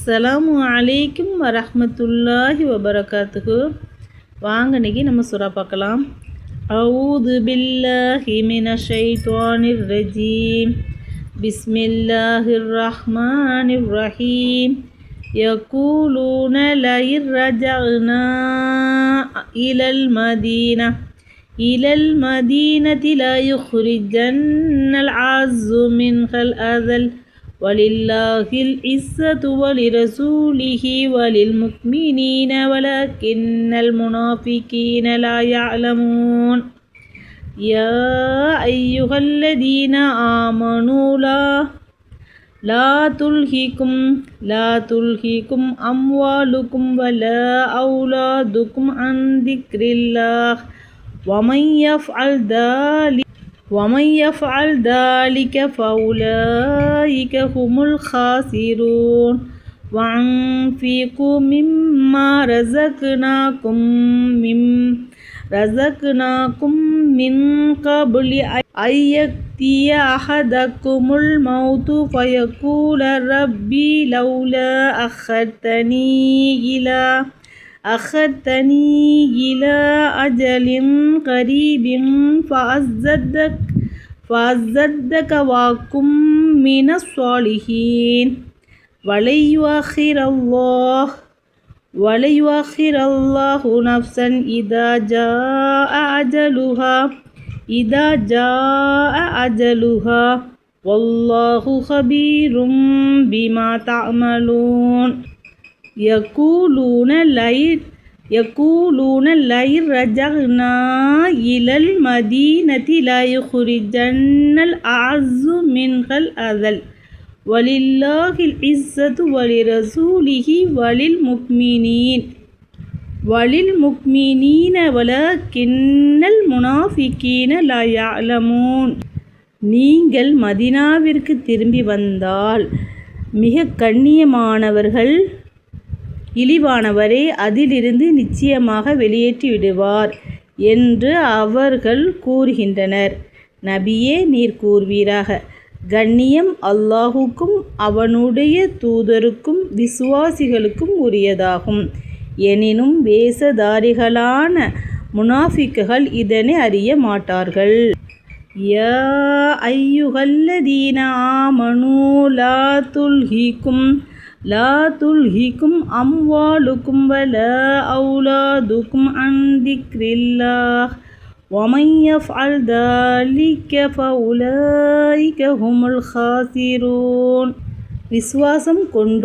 அஸ்ஸலாமு அலைக்கும் வரஹ்மத்துல்லாஹி வபரகாத்துஹு. வாங்க இன்னைக்கு நம்ம சூரா பார்க்கலாம். அஊது பில்லாஹி மினஷ் ஷைத்வானிர் ரஜீம். பிஸ்மில்லாஹிர் ரஹ்மானிர் ரஹீம். யகூலூன லஇன் ரஜஅனா இலல் மதீனதி லா யுக்ரிஜன்னல் அஸ்ஸு மின்ஹல் அதல் வலில்லாஹில் இஸ்ஸத்து வலிரசூலிஹி வலில்முக்மினீன வலக்கின்னல் முனாஃபிகீன லா யஅலமூன். யா அய்யுஹல்லதீன ஆமனூ லா துல்ஹிக்கும் அம்வாலுக்கும் வலா அவுலாதுக்கும் அன் திக்ரில்லாஹ் ومن يفعل ذلك فأولئك هم الخاسرون. وأنفقوا مما رزقناكم من قبل أن يأتي أحدكم الموت فيقول ربي لولا أخرتني إلى أجل قريب فأصدق وأكن من الصالحين. ولن يؤخر الله نفسا إذا جاء أجلها والله خبير بما تعملون. يقولون لئن رجعنا إلى المدينة لا يخرجن الأعز منها الأذل ولله العزة ولرسوله وللمؤمنين ولكن المنافقين لا يعلمون. நீங்கள் மதீனாவிற்கு திரும்பி வந்தால் மிக கண்ணியமானவர்கள் இழிவானவரை அதிலிருந்து நிச்சயமாக வெளியேற்றி விடுவார் என்று அவர்கள் கூறுகின்றனர். நபியே, நீர் கூறுவீராக, கண்ணியம் அல்லாஹுக்கும் அவனுடைய தூதருக்கும் விசுவாசிகளுக்கும் உரியதாகும். எனினும் வேஷதாரிகளான முனாஃபிக்குகள் இதனை அறிய மாட்டார்கள். யா அய்யுஹல்லதீன ஆமனூ லா துல்ஹிக்கும் அம்வாலுக்கும் வலா அவுலாதுக்கும் அன் திக்ரில்லாஹ் ومن يفعل ذلك فأولئك هم الخاسرون. விசுவாசம் கொண்டோ